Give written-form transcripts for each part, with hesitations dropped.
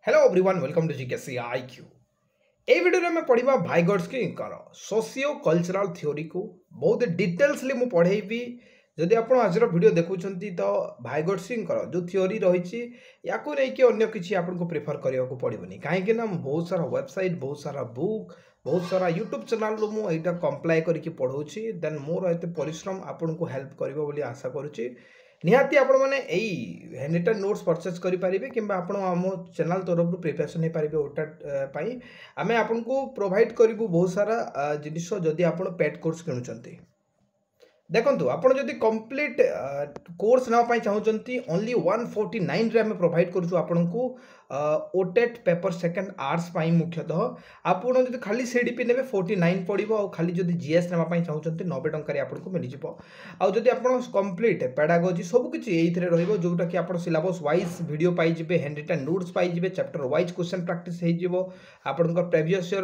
Hello everyone welcome to GKC IQ. A video में पढ़ा भाइगोट्स्की socio cultural theory को बहुत डिटेल्सली मु पढ़ेबी। जदि आप आज वीडियो देखुंत तो भाइगोट्स्की जो थ्योरी रही या अन्य किसी आपको प्रिफर करने को पड़ोनी कहीं बहुत सारा वेबसाइट बहुत सारा बुक बहुत सारा यूट्यूब चैनल मुझे कंप्लाई करके पढ़ाऊँगी देन मोर एत परिश्रम आपको हेल्प कर आशा करुच्ची। निहाती आपण मैंने हैंडरिटन नोट्स परचेज करेंगे कि आम चैनल तरफ प्रिपेरेसन हो पारे ओटाट आम आपको प्रोवाइड करूँ बहुत सारा जिनिस जदि आप पेड कोर्स किणुंट देखो आपड़ जदि कंप्लीट कोर्स नापी चाहते ओनली 149 रे प्रोवाइड करूँ आपन को ओटेट पेपर सेकेंड आर्ट्स मुख्यतः आपड़ जो खाली सीडीपी ने 49 पड़ो आ खाली जब जीएस नापी चाहते 90 टकर आपको मिल आदि आप कंप्लीट पेडागोजी सबकि जोटा कि आप सिलेबस वाइज वीडियो पाइबे हैंडरिटन नोट्स पाइबे चैप्टर वाइज क्वेश्चन प्रैक्टिस हो आपंकर previous year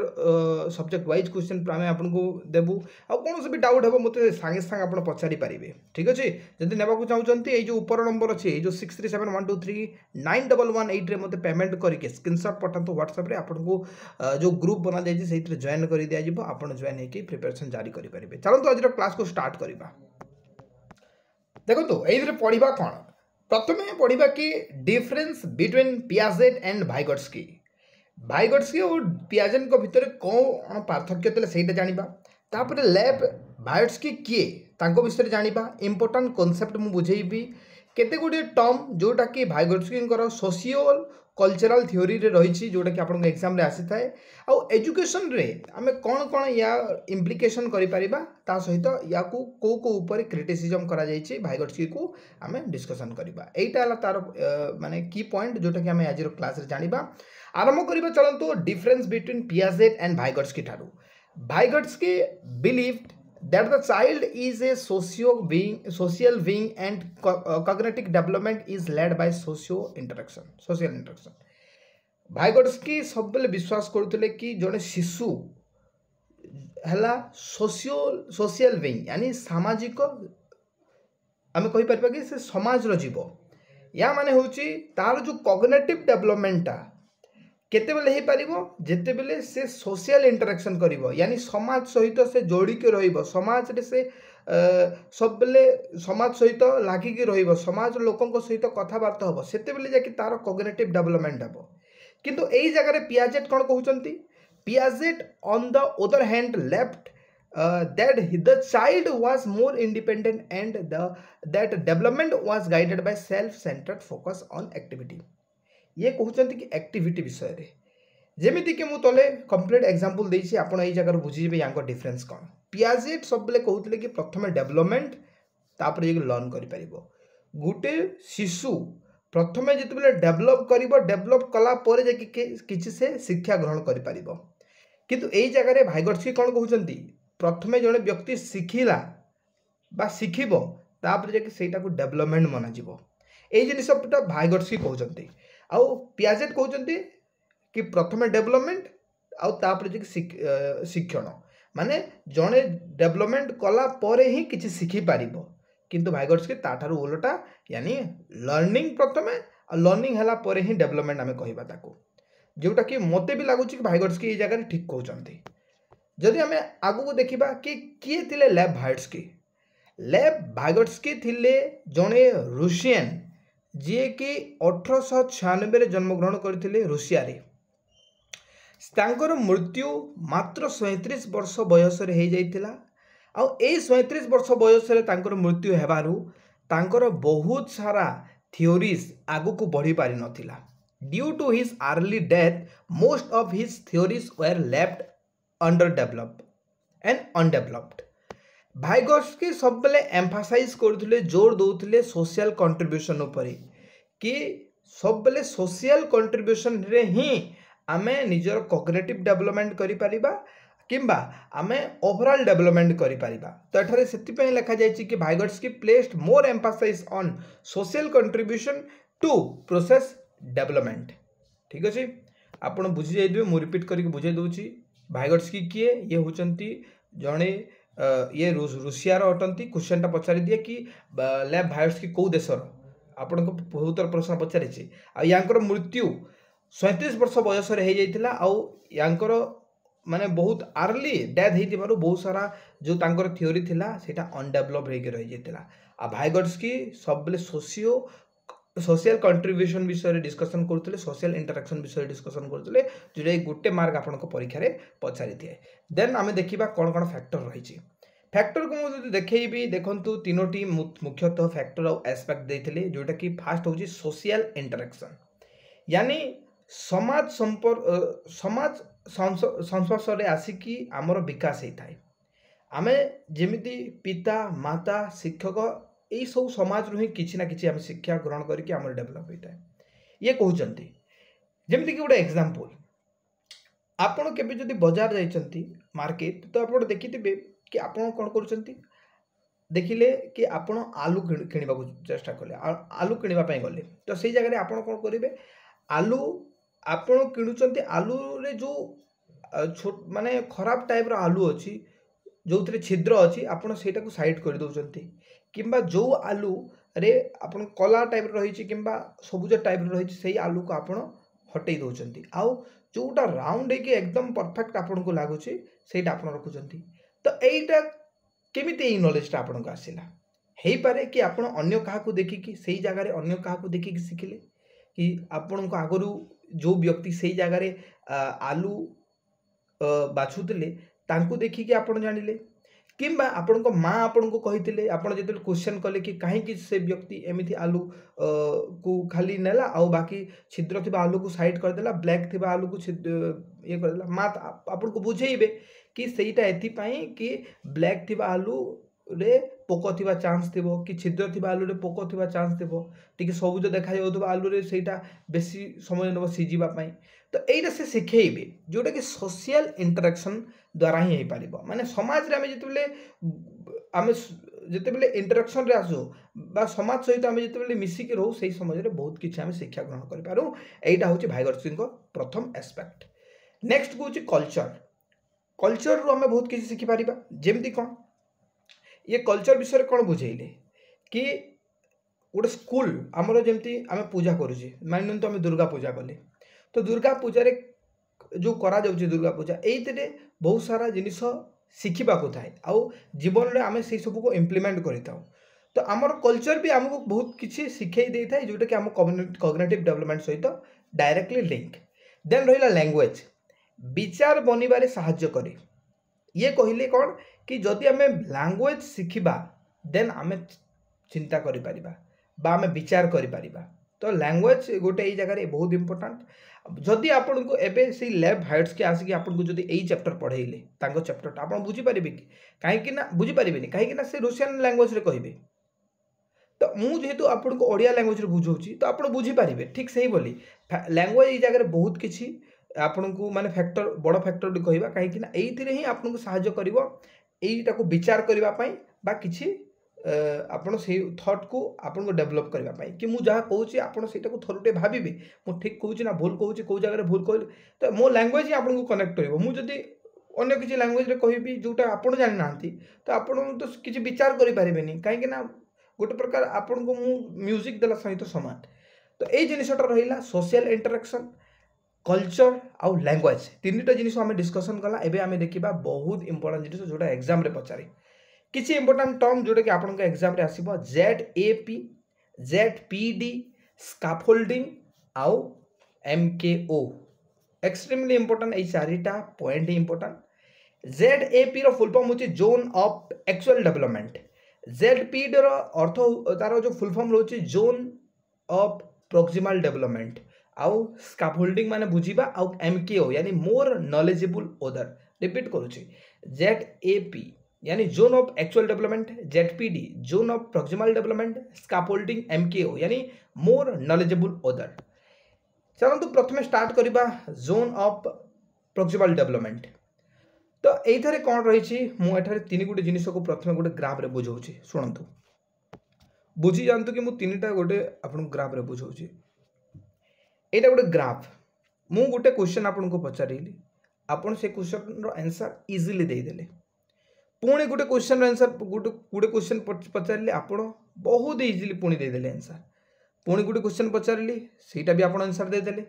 subject wise question आम आपको देवु आ कौन भी डाउट हे मत सागे सागे आप पचारि पारे। ठीक अच्छे जब नेबाक चाहते ये जो ऊपर नंबर अच्छे जो 6371239118 मत पेमेंट करके स्क्रीनशॉट पठातु व्हाट्सएप आपको जो ग्रुप बना जाए जॉइन कर दिज्व आप जॉइन होकर प्रिपरेशन जारी करेंगे। चलते आज क्लास को स्टार्ट करवा। देखो ये पढ़ा कौन प्रथम पढ़ा कि डिफरेंस बिटवीन पियाजेट एंड भाइगोट्स्की और पियाजेट भितर कौन पार्थक्य थे से जाना तापर लेव भाइगोट्स्की किए तांको विषय जाना इंपोर्टाट कॉन्सेप्ट मु बुझेबी केते गुडी टर्म जोटा कि भाइगोट्स्की सोशियो कल्चरल थ्योरी रे रही जोटा कि आपन एग्जाम रे आसी थाए आ एजुकेशन रे आमे कौन कौन या इम्प्लिकेशन करि परिबा ता सहित या को ऊपर क्रिटिसिज्म करा जायछि भाइगोट्स्की को आमे डिस्कशन करबा। एटा हला तार माने की पॉइंट जोटा कि आमे आज रो क्लास रे जानिबा। आरंभ करबा चलंतो डिफरेंस बिटवीन पियाजेट एंड भाइगोट्स्की ठारू। Vygotsky believed that the child is a social being and cognitive development is led by social interaction. Vygotsky सब बेले विश्वास करते कि जड़े शिशु है सोशल बीइंग यानी सामाजिक आम कहीपर कि से समाज जीव या माने होची तार जो कॉग्निटिव डेवलपमेंटा केते बेले हो पारिबो जेते बेले से सोशल इंटरेक्शन करिवो यानी समाज सहित से जोड़ी के रहिबो समाज रे से सब बेले समाज सहित लागी के रहिबो समाज लोकन सहित कथाबार्ता होबो सेते बेले जाकि तार कॉग्निटिव डेवलपमेंट हबो। किंतु एई जगह रे पियाजेट कोन कहउचंती Piaget on the other hand left that the child was more independent and that development was guided by self-centered focus on activity। ये कहते कि एक्टिविटी विषय रे जेमिति कि मु तले कंप्लीट एग्जांपल देछि आपण एई जगह बुझिबे यांको डिफरेंस कोन। पियाजेट सब बेले कहउतले कि प्रथम डेवलपमेंट तापर ये लर्न करि परिबो गुटे शिशु प्रथमे जते बेले डेवलप करिवो डेवलप कला परे जे किछि से शिक्षा ग्रहण करि परिबो। किंतु एई जगह रे भाइगोट्स्की कोन कहउचंती प्रथमे जने व्यक्ति शिखिला बा शिखिबो तापर जे कि सेटा को डेवलपमेंट मना जिवो एई जिनिसटा भाइगोट्स्की कहउचंती। आउ पियाजेट कहते कि प्रथम डेवलपमेंट आउ तापर जे शिक्षण माने जड़े डेवलपमेंट कला परे ही किसी शिखि पारिबो किंतु भाइगोट्स्की ताठारु उल्टा यानी लर्निंग प्रथमे लर्निंग हला परे ही डेवलपमेंट आमे कहिबा ताको जोटा कि मते भी लागुची कि भाइगोट्स्की ए जगह ठीक कहउचंती। जदि आमे आगु देखिबा कि किए थिले लेव भाइगोट्स्की थिले जणे रूसियन जी कि 1896 जन्म ग्रहण करते रूसिया रे तांकर मृत्यु मात्र 37 वर्ष बयस रे हो जाइतिला। आ एई 37 वर्ष बयस रे तांकर मृत्यु हेबारु तांकर बहुत सारा थ्योरीज आगु को बढ़ी पारि नथिला। Due to his early death most of his theories were left underdeveloped and undeveloped. Vygotsky सब बेले एम्फासाइज करथुले जोर दउथुले सोशल कंट्रीब्यूशन उपरे कि सब बेले सोशल कंट्रीब्यूशन रे ही आमे निजर कॉग्निटिव डेवलपमेंट करि परिबा किंबा आमे ओवरऑल डेवलपमेंट करि परिबा। तो एठारे सेति पे लिखा जायछि कि Vygotsky placed more emphasize on social contribution to process development. ठीक अछि आपण बुझि जाइदिबे मु रिपीट करके बुझाइ दउछि भाइगोट्स्की किए ये होचंती जणे ये रूसिया अटंती क्वेश्चन पचारि दिए कि लेव भाइगोट्स्की कौ देशर आपण बहुत प्रश्न पचारि या मृत्यु 37 वर्ष बयस हो जाइथिला आउ यांकर माने बहुत अर्ली डेथ होइथिबारु बहुत सारा जो तांकर थ्योरी थिला सेटा अनडेवलप होइके रहि जाइथिला आ भाइगोट्स्की सब बेले सोशल कंट्रीब्यूशन विषय डिस्कशन करते सोशल इंटरेक्शन विषय डिस्कशन करते जोटा गोटे मार्क आपण परीक्षा रे पचारि दिए देन आम देखा कौन कौन फैक्टर रही फैक्टर को मुझे देखी देखु तीनोटी मुख्यतः फैक्टर और एस्पेक्ट देते जोटा कि फास्ट हूँ सोशल इंटरेक्शन यानी समाज समाज संस्पर्श आसिकी आमर विकास होता है आमे जेमिति पिता माता शिक्षक यही सब समाज रू ही किसी ना किसी आम शिक्षा ग्रहण करके आम डेभलप होता है ये कहते जमीक गोटे एग्जांपल आपण केबे जदि बाजार जाइछंती मार्केट तो आप देखिथिबे कि आपण कौन करुछंती देखिले कि आपण आलू किणवा चेष्टा कले आलू किणवा पई गले तो सही जगह रे आपण कौन करिवे आलू आपण किणुचंती आलू रे जो छोट माने खराब टाइप रो आलू अछि जो थे छिद्र अच्छी आपड़ से साइड कर दौरान किंबा जो आलू रे आप कला टाइप रही कि सबुज टाइप रही से आलू को आप हटई दौरान आउ जोटा राउंड है एकदम परफेक्ट आपन को लगुच से आप रखुंट तो यहीटा केमी नॉलेजटा आपन को आसला हो पारे कि आप अन्य क्या देखिकी से जगार अन्य क्या देखिकी शिखिले कि आपण को आगु जो व्यक्ति से जगार आलू बाछुले तांको देखिकी आपण जानिले किंबा आपण को माँ आपण को कही आपण जो क्वेश्चन कले कि कहीं से व्यक्ति एमती आलू को खाली नेला आउ बाकी छिद्र थी आलू को साइड करदेला ब्लैक थी आलू को ये करदेला माँ आपण को बुझेबे कि सहीटा एथिपाई कि ब्लैक थी आलू रे पोक थिबा चांस थिबो कि छिद्र थिबा आलू रे पोक थिबा चांस थिबो टिके सबुज देखा जाउथबा आलू रे सेटा बेसी समय नबो सिजिबा पई तो एटा से सिखेइबे जोटा कि सोशल इंटरेक्शन द्वारा ही पारिबो माने समाज रे आमे जेतेबेले इंटरेक्शन रे आसु बा समाज सहित आमे जेतेबेले मिसिक रहू सेही समय रे बहुत किछि आमे शिक्षा ग्रहण करि पारू एटा होछि भाइगोट्स्की को प्रथम एस्पेक्ट नेक्स्ट को होछि कल्चर कल्चर रो आमे बहुत किछि शिखि पारिबा जेमति कोन ये कल्चर विषय कौन बुझेले कि गोटे स्कूल आमर जमी आम पूजा करुचे मान तो आम दुर्गा पूजा कले तो दुर्गा पूजा जो करा जाउची दुर्गा पूजा ये बहुत सारा जिनिस शिखा थाए आउ जीवन में आम से सब को इम्प्लीमेंट करता तो आमर कल्चर भी आमको बहुत किसी शिखई दे था जोटा कि आम कॉग्निटिव डेवलपमेंट सहित डायरेक्टली लिंक देन रहा लैंग्वेज विचार बनबारे साहाय्य करे ये कहले कौन कि जदि आम लैंग्वेज शिखा देन आम चिंता करि परिबा बा आम विचार करि परिबा तो लैंग्वेज गोटे यही जगह बहुत इंपोर्टेंट जदि आपन को एबे से लैब हाइट्स के आसिक आपन को जदि यही चैप्टर पढ़ेले तांको चैप्टरटा आपन बुझी पारिबे कि काहे ना बुझी पारिबेनी काहे ना से रूसियन लैंग्वेज रे कहबे तो मु जेहेतु आपन को ओडिया लैंग्वेज रे बुझौची तो आपन बुझी पारिबे ठीक सही बोली लैंग्वेज यही जगह बहुत किछि आपन को माने फैक्टर बड़ फैक्टर कहबा काहे ना एइथिरे ही आपन को सहायता करिवो एइटा को विचार करबा पई बा किछि आपण से थॉट को आपन को डेवलप करबा पई कि मु जहा कहूची आपण सेटा को थरुटे भाबिबे मु ठीक कहूची ना भूल कहूची को जगह रे भूल कहल तो मो लैंग्वेज ही आपन को कनेक्ट करिवो मु जदी अन्य किछि लैंग्वेज रे कहबी जोटा आपण जानि नांती तो आपण तो किछि विचार करि पारिबेनी काहे कि ना गोटे प्रकार आपन को मु म्यूजिक देला सहित समान तो एई जिनिसटा रहिला सोशल इंटरेक्शन कल्चर आउ लैंग्वेज तीनटा जिनिस आम डिस्कसन कला एबे आम देखा बहुत इंपोर्टेंट जिनिस जोटा एग्जाम रे पचारे किसी इंपोर्टेंट टर्म जोटा कि आपन एग्जाम रे आसीबो ZAP ZPD स्कैफोल्डिंग आउ MKO एक्सट्रीमली इंपोर्टेंट ए चारिटा पॉइंट इंपोर्टेंट ZAP रो फुल फॉर्म होची zone of actual development ZPD रो अर्थ तार जो फुल फॉर्म रहउची जोन ऑफ प्रोक्सिमल डेवलपमेंट आउ स्कैफोल्डिंग माने बुझीबा आउ MKO यानी मोर नॉलेजेबल ओदर रिपीट करूची ZAP यानी zone of actual development ZPD zone of proximal development scaffolding MKO यानी मोर नॉलेजेबल ओदर चलतु प्रथमे स्टार्ट करबा जोन ऑफ प्रोक्सिमल डेवलपमेंट तो एथरे कोन रहिछि मु एथरे तीन गुटे जिनिस को प्रथमे गुटे ग्राफ रे बुझौछि सुनंतु बुझी जानतु कि मु तीनटा गुटे आपन ग्राफ रे बुझौछि एटा गुटे ग्राफ मु गुटे क्वेश्चन आपन को पचारिली आपन से क्वेश्चन रो आंसर इजीली दे देले पुणी गोटे क्वेश्चन आंसर गोटे क्वेश्चन पचारे आपड़ बहुत इजिली पुणी देदेले आंसर पुणी गोटे क्वेश्चन पचारे सेटा भी आप आंसर देदेले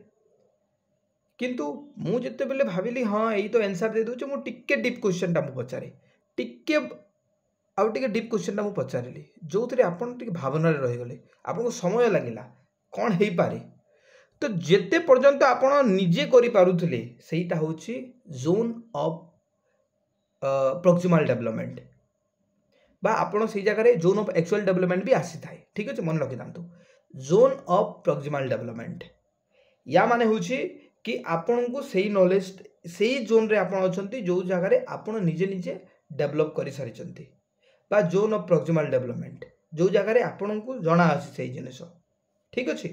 किंतु मु जिते बेले भाविली हाँ यही तो आंसर दे दूचे मु टिके डीप क्वेश्चनटा मु पचारे टिके आउ टिके डीप क्वेश्चनटा मु पचारिली जो थे आपन टिके भावना रे रहि गले आपको समय लागिला कौन हेई पारे तो जेते पर्यंत आपण निजे करि पारुथले सेटा होची जोन ऑफ प्रॉक्सिमल डेवलपमेंट बा आपण से जगह जोन ऑफ एक्चुअल डेवलपमेंट भी आसी थाए ठीक अच्छे मन रखी था जोन ऑफ प्रॉक्सिमल डेवलपमेंट या माने होची कि आपण को सही नॉलेज सही जोन रे आपण अछंती जो जगह आपण निजे निजे डेवलप करि सारिचंती बा जोन ऑफ प्रॉक्सिमल डेवलपमेंट जो जगह आपण को जना आसी सही जिनिस ठीक अच्छे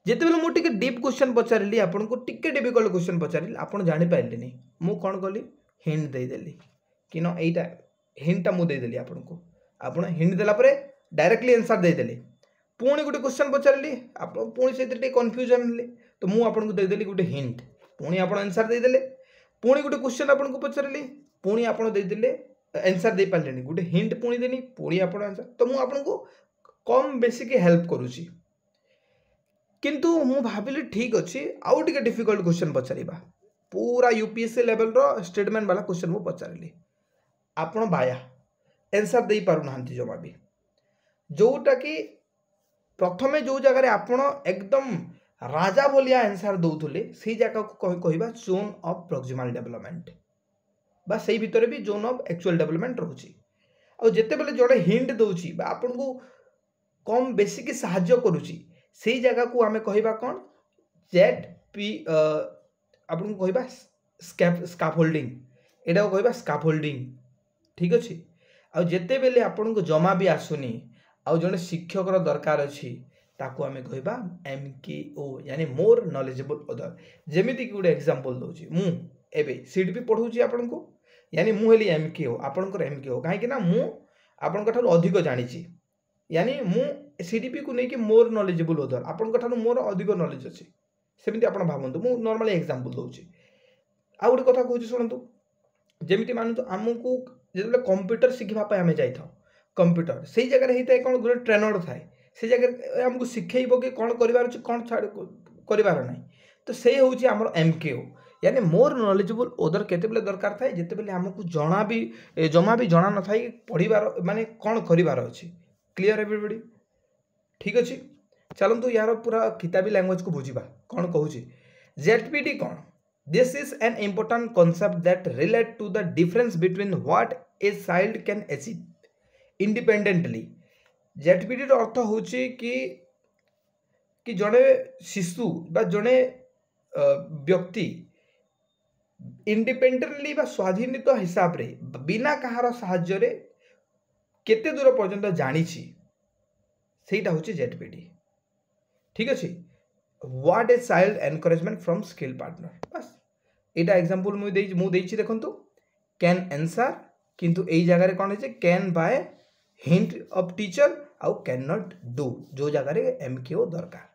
जिते बेले मुझे डीप क्वेश्चन पचारि आपन को टिके डिफिकल्ट क्वेश्चन पचारि आप जानी पारे मु कौन कली हिंट देदेली कि न यहीटा हिंटा मुझे देदेली आपन को आपन हिंट देला डायरेक्टली आंसर देदेले पुणी गोटे क्वेश्चन पचारि आप पुणी से कन्फ्यूजन हेले तो मुझे आपन को देदेली गोटे हिंट पुणी आप आंसर देदेले पुणी गोटे क्वेश्चन आपन को पचारि पुणी आप देदेले आंसर दे पारे गोटे हिंट पुणी देनी पुणी आप आंसर तो मुझे आपन को कम बेसिक हेल्प करुँची किंतु मु भाविली ठीक अच्छे आउ टिके डिफिकल्ट क्वेश्चन पचारिबा पूरा यूपीएससी लेवल रो स्टेटमेंट वाला क्वेश्चन मु पचारिली आपण बाया आंसर दे पारु नांती जमा भी जोटा कि प्रथमे जो जगह आपण एकदम राजा बोलिया आंसर दउथुले से जगह को कहबा जोन ऑफ प्रॉक्सिमल डेवलपमेंट बा सही भितर भी जोन ऑफ एक्चुअल डेवलपमेंट रहउची आ जेते बेले जोडे हिंट दउची बा आपण को कम बेसिक सहाय्य करूची से जगह को आमे कहबा कौन जेट पी आपन को कहबा स्कैफोल्डिंग एडा को कहबा स्कैफोल्डिंग ठीक अच्छे आ जेते बेले आपन को जमा भी आसुनी आ जने शिक्षक रो दरकार अछि ताको आमे कहबा एमकेओ यानी मोर नॉलेजेबल अदर जेमिति कि गुड एग्जांपल दोची मु एबे सीट भी पढौची आपन को यानी मु हेली एमकेओ आपन को एमकेओ काहे कि ना मु आपन को ठार अधिक जानिची यानी मु सीडीपी को लेकिन मोर नॉलेजेबल अदर आपन को ठार मोर अधिक नॉलेज अछि सेमिति आपन भाबंतु मु नॉर्मली एग्जांपल दोची आ गुड कथा कहूची सुनंतु जेमिति मानतु हमकु जेबले कंप्यूटर सिखिबा पय हमें जाई था कंप्यूटर सही जगह हेते कोन गुड ट्रेनर थाए से जगह हमको शिखेइबो कि कोन करिवार अछि कोन छाड़ करिवार नै तो सही होची हमर एमकेओ यानी मोर नॉलेजेबल अदर केते बेले दरकार थाए जेते बेले हमकु जमा भी जाना न थाए पढिबार माने कोन करिवार अछि क्लियर एवरीबॉडी ठीक अच्छे चलतु यार पूरा किताबी लैंग्वेज को बुझा कौन कहूँ जेडपीटी कौन this is an important concept that relate to the difference between what a child can achieve independently ZPD अर्थ हूँ कि जड़े शिशु बा जड़े व्यक्ति इंडिपेंडेंटली बा स्वाधीनित हिसाब रे बिना कहार साहाय्य रे केते दूर पर्यंत जानी सेटा हूँ जेडपीटी ठीक अच्छे what a child encouragement from skill partner बस यहाँ एग्जांपल मुझे देखु कैन आंसर किंतु यही जगह कौन है can buy hint of teacher आउ कैन नॉट डू जो जगह एमकेओ दरकार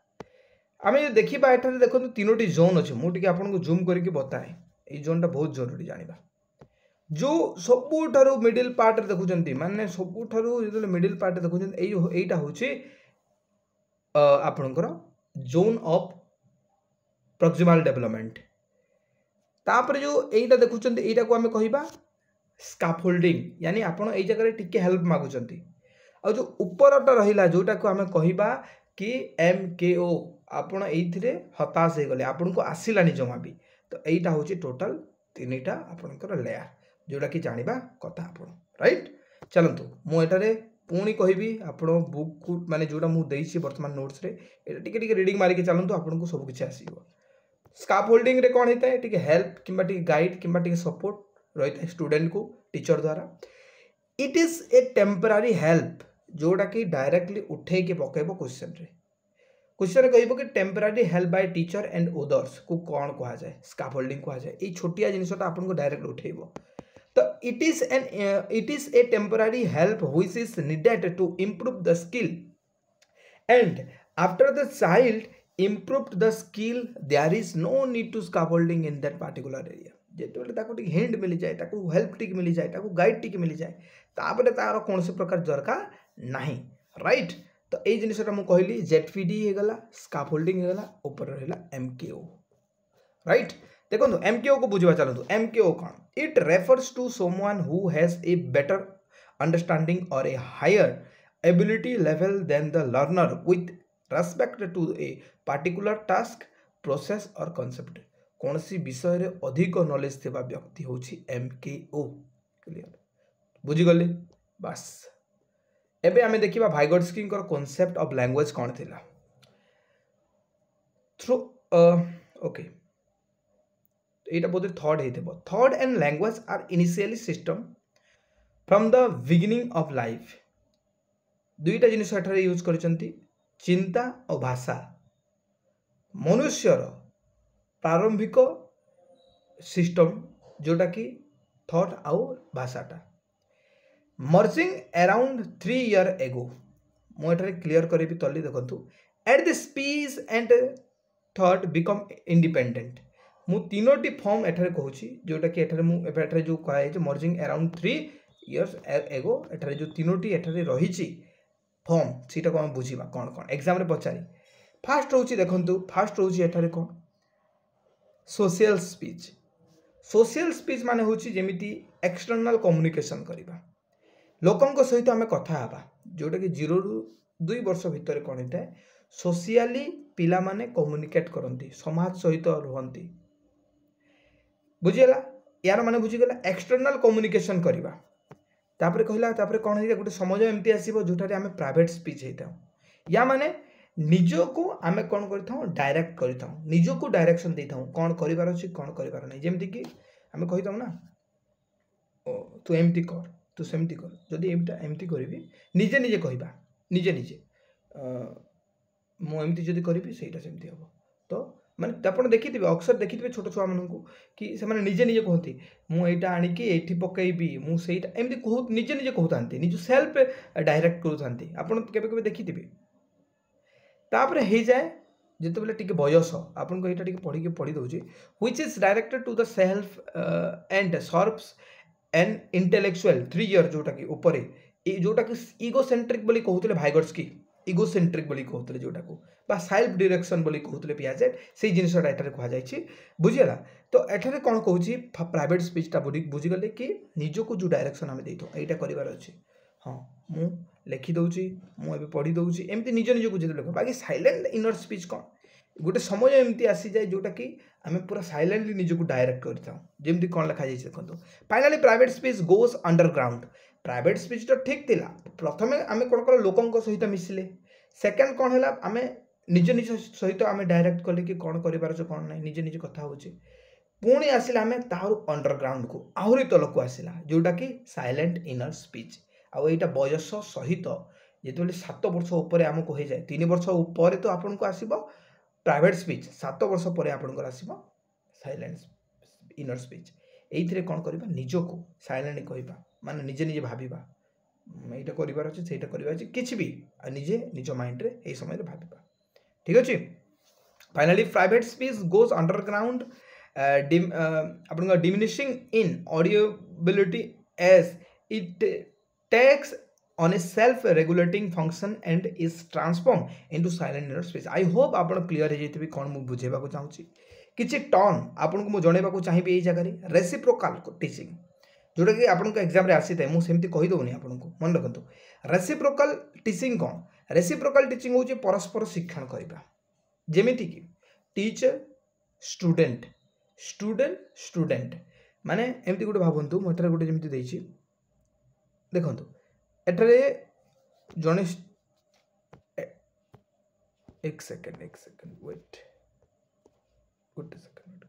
आम देखा एठार देखो तीनोटी जोन अच्छे मुझे आपको जूम करके बताए ये जोनटा बहुत जरूरी जाना जो सबुठारु मिडिल पार्ट देखुं माने सबुठारु जो मिडिल पार्ट देखुं यहीटा हूँ आपणकर जोन ऑफ प्रॉक्सिमल डेवलपमेंट तापर जो यहीटा देखुं यहीटा को आम कहबा स्कैफोल्डिंग यानी आपण यही जगह टिके हेल्प मागुचंती आ जो ऊपरटा रहिला जोटा को आम कहबा कि एमकेओ आपण एइथिरे हताश हो गले आपण को आसिलानी जमा भी तो यहीटा हूँ टोटल तीनटा आपणकर लेयर जोटा कि जानिबा कथा आपण राइट चलतु मुझे पुणी कहबी आप बुक को माने जोटा मुझे वर्तमान नोट्स रे टिके टिके रीडिंग मारिक चलतु आपको सब किसी आसो स्कैफोल्डिंग रे कौन होता है टिके हेल्प किंबा टिके गाइड किंबा टिके सपोर्ट रही है स्टूडेंट को टीचर द्वारा it is a temporary help जोटा कि डायरेक्टली उठे के पकेब क्वेश्चन कहब कि temporary help by teacher and others को कौन कह जाए स्कैफोल्डिंग कह जाए ये छोटिया जिनसटा आपको डायरेक्ट उठेब तो it is a temporary help which is needed to improve the skill and after the child improved the skill there is no need to scaffolding in that particular area जेते hint मिल जाए help टिक मिल जाए guide टिक मिल जाए तापर तार कौन से प्रकार दरकार नहीं राइट तो ये जिनसा मुझे कहली जेडपीडी होगला स्कैफोल्डिंग होगला ऊपर रहा एमकेओ राइट। देखो एमकेओ को बुझा चलतु एमकेओ कौन it refers to someone who has a better understanding or a higher ability level than the learner with respect to a particular task process or concept कौन सी विषय रे अधिक नॉलेज थिबा व्यक्ति होची एमकेओ क्लियर बुझीगले बस एबे आमे देखिबा भाइगोट्स्की कर कांसेप्ट ऑफ लैंग्वेज कौन थिला थ्रू ओके एटा बोधे थर्ड हेइथबो थर्ड and language are initially system from the beginning of life दुईटा जिनिस एठारे यूज करचंती चिंता और भाषा मनुष्यर प्रारंभिक सिस्टम जोटा कि थॉट आउ भाषाटा मर्जिंग अराउंड 3 year एगो मुझे क्लीयर करी तली देखु at the speech and thought become independent मु तीनोटी फॉर्म एठारे कहूची जोटा कि एठारे मु एठारे जो कहाय मर्जिंग अराउंड 3 years एगो एठारे जो तीनोटी एठारे रहिची फॉर्म सीटा को हम बुझीबा कौन कौन एग्जाम रे पचारी फास्ट होची देखंतु फास्ट होची एठारे कौन सोशल स्पीच माने होची जेमिति एक्सटर्नल कम्युनिकेशन करिबा लोकंक सहित आम कथा हाँ जोटा कि 0 ରୁ 2 वर्ष भितर कौन होता है सोशियाली पिला माने कम्युनिकेट करती समाज सहित रुहंती बुझीगला यार माने बुझीगला एक्सटर्नल कम्युनिकेशन करवा तापर कहला तापर कौन है गोटे समय एमती आसीबो जोटारे आमे प्राइवेट स्पीच हेता या माने निजो को आमे कौन करथाउ डायरेक्ट करथाउ निजो को डायरेक्शन देथाउ कौन करिवार अछि कौन करिवार नै जेमति कि आमे कहिथाउ ना तू एमती कर तू सेमती कर जदि एमटा एमती करी निजे निजे कहबा निजे निजे मु एमती जदि करी सेटा सेमती हम तो माने आप देखिथे अक्सर देखिथे छोट छुआ मानू कि से निजे निजे कहती मुझा आणिकी ये पकईबी मुझे एमती कह निजे निजे कहता निज सेल्फ डायरेक्ट करूँ आपके देखिथे तापर हो जाए जिते बले टी बयस आपको यहाँ पढ़ी पढ़ी दूसरी which is directed to the self and serves an intellectual 3 year जोटा कि ऊपर जोटा कि इगोसेंट्रिक बोली कहते भाइगोट्स्की इगोसेंट्रिक बोली कहते जोटा को बा सेल्फ डायरेक्शन बोली कहते पियाजेट से जिनसा एठारे कहुई बुझीगला तो एठारे कौन कहूँ प्राइवेट स्पीचटा बुझीगले कि निजको जो डायरेक्शन आम देथो यहाँ करार अच्छे हाँ मु लिखिदे मुझे पढ़ी दूसरी एमती निज निजक जो लिख बाकी साइलेंट इनर स्पीच कौन गोटे समय एमती आसी जाए जोटा कि आम पूरा साइलेंटली निजक डायरेक्ट करमती कौन लिखाई देखो finally private speech goes underground private speech तो ठीक थिला प्रथमे आम कौन कल लोकों सहित मिसिले सेकेंड कौन है आम निज निज सहित आम डायरेक्ट कले कि कौन कर कौन ना निजे निजे कथा हो पुणी आसिला आम तार अंडरग्राउंड को आहरी तलक आसिला जोटा कि साइलेंट इनर स्पीच आईटा बयस सहित जो 7 वर्ष उपर आमको हो जाए 3 वर्ष उपर तो आपन को आसब प्राइवेट स्पीच 7 वर्ष पर आपंकर आसब साइलेंट इनर स्पीच ये कौन करवा निजको साइलेंट कहवा माने निजे निजे भाविबा यहाँ करार अच्छे से करार अच्छे किसी भी निजे निज माइंड रे यही समय भाविबा ठीक अच्छे finally private speech goes underground आपन diminishing in audibility as it takes on a self regulating function and is transformed into silent inner space I hope आपन क्लियर हो जाइए कौन मुझे बुझेबा को चाहूँगी किसी टर्न आपन को जनइबा को चाहिए यही जगह रेसिप्रोकाल टीचिंग जोटा कि आपन को एग्जाम रे आसी थाए मुझे सेमती कहीदे आपन को मन रखु रेसिप्रोकाल टीचिंग कौन रेसिप्रोकाल टीचिंग हूँ परस्पर शिक्षण करवा जेमिति कि टीचर स्टूडेंट स्टूडेंट स्टूडेंट माने एमती गोटे भावतु मुझे गोटे जमी देती देखो एठारे जड़े एक सेकेंड वेट गोटे सेकेंड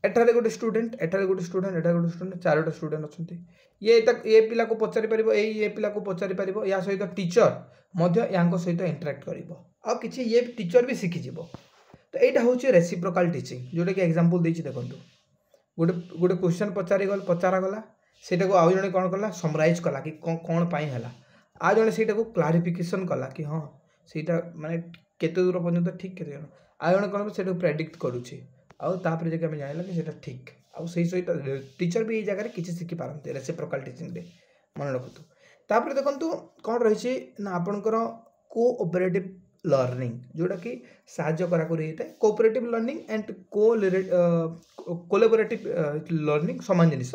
एठारे गोटे स्टूडेंट एठारे गोटे स्टूडेंट एठारे गोटे स्टूडेंट 4टा स्टूडेंट अच्छा ये पिला को पचारि पारिबो ये पिला को पचारि पारिबो या सहित टीचर मध्य या सहित इंटरेक्ट करिबो आ किछि ये टीचर भी शिखि जिवो तो यहाँ हूँ रेसिप्रोकाल टीचिंग जोटा कि एग्जांपल देछि देखो गोटे गोटे क्वेश्चन पचारा गला सेटा को आउ जने कौन कला समराइज कला कि कौन पाई हला आ जने सेटा को क्लारिफिकेशन कला कि हाँ सेटा माने केते दूर पर्यंत ठीक केते जन आ जने कौन सेटा प्रेडिक्ट करूछि आउ तापर जे हम जानिला कि सेटा ठीक आउ सही सहित टीचर भी ए जगह रे किछि सिखि पारंते रेसिप्रोकाल टीचिंग रे मन रखतु तापर देखंतु कौन रहिछि ना आपनकर कोऑपरेटिव लर्निंग जोटा कि साहाଯ୍य करा करी होता है cooperative learning and collaborative learning समान जिनिस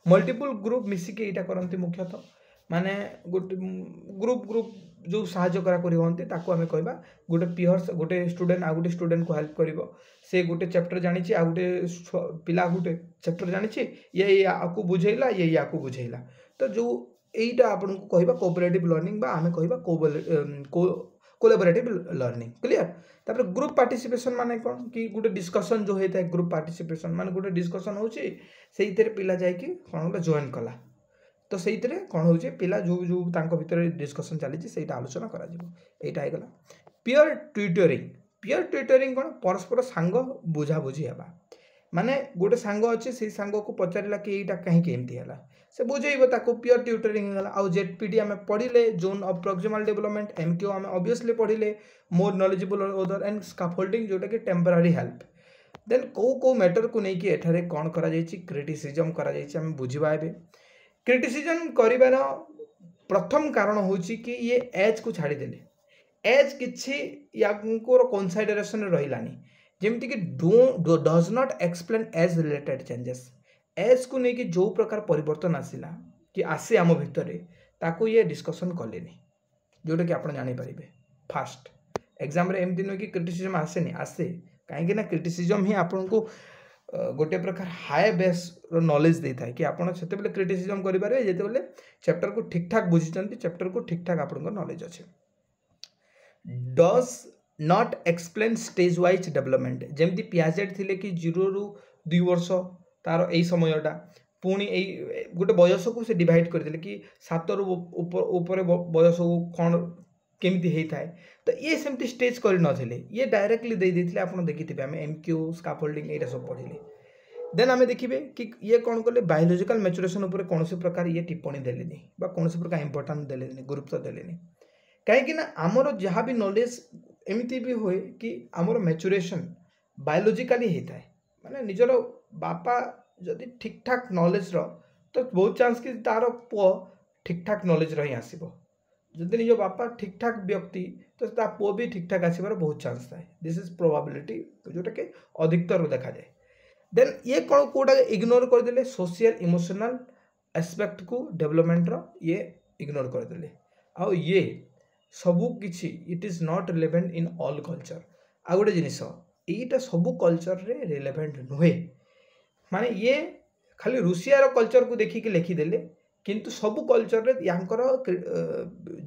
मल्टीपल ग्रुप मिसिकी एटा करंती मुख्यतः माने गोटे ग्रुप ग्रुप जो साहाଯ୍य करा करी होंते ताको हमें कहबा गोटे पियर्स गोटे स्टूडेंट आ गोटे स्टूडेंट को हेल्प करिवो से गोटे चैप्टर जानिछि आ गोटे पिला गोटे चैप्टर जानिछि ये आकु बुझेला ये आकु बुझेला तो जो एटा आपन को कहबा कोऑपरेटिव लर्निंग बा हमें कहबा कोलैबोरेटिव लर्निंग क्लियर तापर ग्रुप पार्टिसिपेशन माने कोन कि गोटे डिस्कशन जो होता है ग्रुप पार्टिसिपेशन माने गोटे डिस्कशन होची सेइतरे पिला जाय कि कोन गोटे जॉइन कला तो सेइतरे कोन होचे पिला जो जो तांको भितर डिस्कशन चली सेटा आलोचना करा जिवो एटा आइगला पियर ट्यूटरिंग कोन परस्पर सांग बुझा बुझी हेबा माने गोटे सांग अच्छे से सांग को पचारा कि एटा कहीं केमती है से बुझेब ताको पियर ट्यूटरिंग है आउ जेडपीडी आम पढ़ले zone of proximal development MQ आम ऑब्वियसली पढ़ले more knowledgeable other and scaffolding जोटा कि टेम्पररी हेल्प देन को मैटर को लेकिन एठारे कौन करा जायछि क्रिटिसिजम करा जायछि आम बुझिबा एबे क्रिटिसिजम करिवार प्रथम कारण होछि कि ये एज को छाड़ी देले एज किछि याकोर कंसीडरेशन रहिलानी जेमती कि does not explain age related changes age को लेकिन जो प्रकार परिवर्तन आसिला कि आसे आम भितर ताको ये डिस्कशन कलेनी जोटा कि आप जानी पारे फास्ट एग्जाम रे एमती नुह कि क्रिटिसिजम आसेनी आसे कहीं ना क्रिटिसिजम ही आपन को गोटे प्रकार हाई बेस नॉलेज देता है कि आपन से क्रिटिसिजम करें जिते चैप्टर को ठीक ठाक बुझी चैप्टर को ठीक ठाक आप नॉलेज अच्छे does not explain stage wise development जमती पियाजेट थिले कि 0 ରୁ 2 वर्ष तार यही समयटा पुणी गोटे बयस को से डिवाइड करते कि 7 ରୁ ऊपर बयस को कौन केमती होता है तो ये सेमती स्टेज कर नथिले ये डायरेक्टली दे देथिले आपण देखिथिबे आम एमक्यू स्कैफोल्डिंग एटा सब पढ़िले देन आम देखिए कि ये कौन कले बायोलॉजिकल मैच्योरेशन उपर कौन प्रकार ये टिप्पणी देलेनी बा कौन प्रकार इंपोर्टेंस देलेनी गुरुत्व देलेनी कहीं आमर जहाँ भी नॉलेज एमती भी हुए कि आमर मैच्योरेशन बायोलॉजिकली होता है माने निजर बापा जदि ठीक ठाक नॉलेज रो तो बहुत चांस कि तार पुओ ठीक ठाक नॉलेज रही आसीबो जदि निज बापा ठीक ठाक व्यक्ति तो ता पुओ भी ठीक ठाक आसीबार बहुत चांस थाए दिस इज प्रोबेबिलिटी जोटा कि अधिकतर देखा जाए देन ये कौन कोटा इग्नोर करदेले सोशल इमोशनल एस्पेक्ट को डेवलपमेंट रो ये इग्नोर करदेले आ ये सबू किछि it is not relevant in all culture आ गोटे जिनिस एटा सबू कल्चर रे रिलेवेंट नुहे माने ये खाली रूसिया कल्चर को देखिक लिखिदेले किंतु सबू कल्चर रे यांकर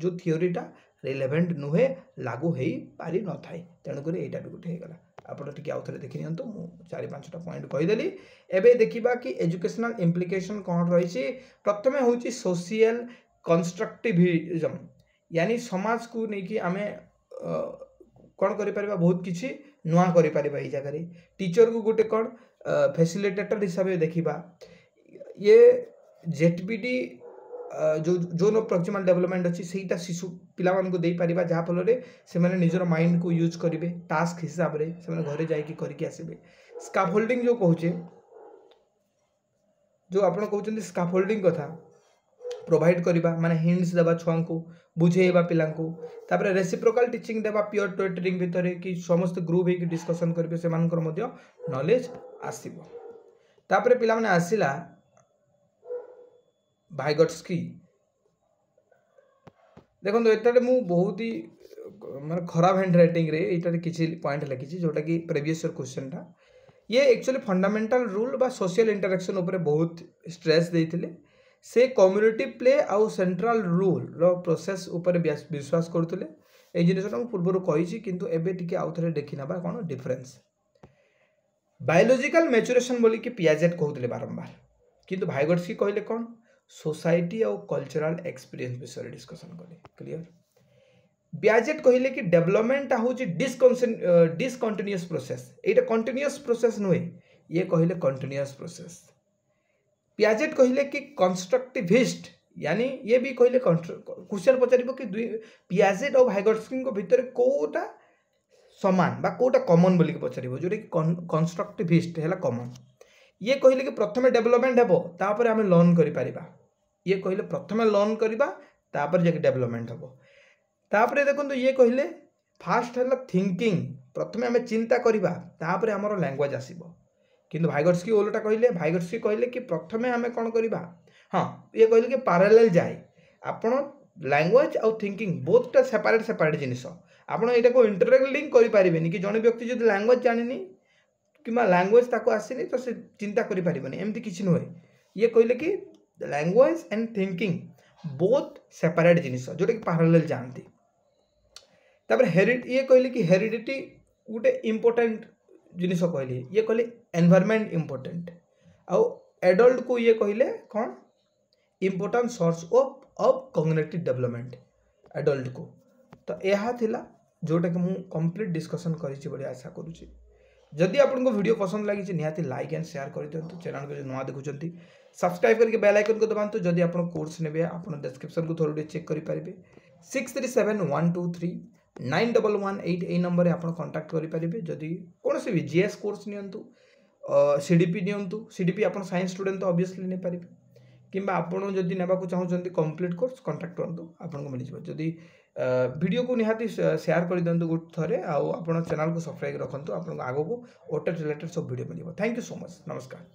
जो थियोरीटा रिलेवेंट नुहे लागू हो पारि न थाए तेणुक एटा भी गोटे होगा आपड़ टी आउ थे देखी नियंतु मु 4-5टा पॉइंट कहीदेली एबे देखिबा कि एजुकेशनल इम्प्लिकेशन कौन रही प्रथमे होची सोशल कंस्ट्रक्टिविज्म यानी समाज को लेकिन आम कौन कर बहुत किसी नुआ कर जगह टीचर को गोटे कौन फैसिलिटेटर हिसाब से देखा ये जेडपीडी जो जोन ऑफ प्रॉक्सिमल डेवलपमेंट अच्छी सेटा शिशु पिला को दे पारिबा जहाँ फल से निजर माइंड को यूज करेंगे टास्क हिसाब से घरे जाकि करके आसबे स्कैफोल्डिंग जो कहूचे जो आप कहते स्कैफोल्डिंग कथा प्रोवाइड करवा माने हिंट्स देवा छुआ को बुझेबा पिला तापर रेसिप्रोकाल टीचिंग देवा पियर ट्यूटरिंग भितर कि समस्त ग्रुप होकर डिस्कशन करेंगे से नॉलेज आसीबो तापर पिला माने आसिला भाइगट्स्की देखो एटारे मु बहुत ही माने खराब हैंड राइटिंग रे एटारे किछि पॉइंट लिखिछि जोटा कि प्रीवियस ईयर क्वेश्चन था ये एक्चुअली फंडामेंटल रूल बा सोशल इंटरेक्शन ऊपर बहुत स्ट्रेस देइथिले से कम्युनिटी प्ले आउ सेंट्रल रूल रो प्रोसेस ऊपर विश्वास करते ये जिनसा मुझे पूर्व कही किंतु एबे टिके आउ थे देखी ना कौन डिफरेंस बायोलॉजिकल मैच्योरेशन बोली कि पियाजेट कहते बारंबार किंतु भाइगट्स्की कहले कौन सोसाइटी और कल्चरल एक्सपीरियंस विषय डिस्कशन कले क्लियर पियाजेट कहले कि डेवलपमेंट हूँ डिसकंटिन्यूअस प्रोसेस ये कंटिन्यूअस प्रोसेस नुहे ये कहले कंटिन्यूअस प्रोसेस पियाजेट कहले कि कंस्ट्रक्टिविस्ट यानी ये भी कहले क्वेश्चन पचार कि पियाजेट और भाइगट्स्की भितर कोटा समान बा कोटा कॉमन बोलिक पचार जोटा कि कंस्ट्रक्टिविस्ट है कॉमन ये कहले कि प्रथमे डेवलपमेंट हेबो तापर आमे लर्न करि परिबा ये कहले प्रथमे लर्न करिबा तापर जे डेवलपमेंट हेबो तापर देखंतु ये कहले फास्ट है थिंकिंग प्रथमे आम चिंता करवा तापर आमर लैंग्वेज आसब किंतु भाइगर्स्की ओलटा कहले भाइगर्स्की कहले कि प्रथमे आम कौन करवा हाँ ये कहले कि पैरेलल जाए आपण लैंग्वेज आउ थिंकिंग बोथटा सेपरेट सेपरेट जिनिस आपण यहाँ को इंटरलिंक करें कि जड़े व्यक्ति जो लैंग्वेज जानी कि लैंग्वेज ताको आसनी तो से चिंता करें एमती किसी नुहे ये कहले कि language and thinking both separate जिनिस जोटा कि पैरेलल जाती ये कहले कि हेरिडिटी गोटे इम्पोर्टेंट जिनिस कहले ये कहले एनवायरनमेंट इम्पोर्टेंट आउ एडल्ट को ये कहले कौन important source of cognitive development adult को तो यह थिला जोटा कि मुझे कंप्लीट डिस्कशन करी आशा करुँची जदि आपको वीडियो पसंद लगी निहाती लाइक एंड शेयर कर दिंतु चैनल को नुआ देखुं सब्सक्राइब करके बेल आइकन को दबातु जदि आप कोर्स ने आप डिस्क्रिप्शन को थोड़ा चेक करेंगे 6371239118 यही नंबर आप कांटेक्ट करेंगे जदि कौन भी जीएस कोर्स नियंतु सीडीपी नियंतु सीडीपी आप साइंस स्टूडेंट तो ऑब्वियसली नहीं पारे कि आपड़ जदि नेबा चाहते कंप्लीट कोर्स कांटेक्ट करूँ आपको मिल जाए जदि वीडियो को निहाती शेयर कर दिंतु गोटे थरे आप चैनल को सब्सक्राइब रखु आपको आगो को ओटेट रिलेटेड सब video mill thank you so much नमस्कार।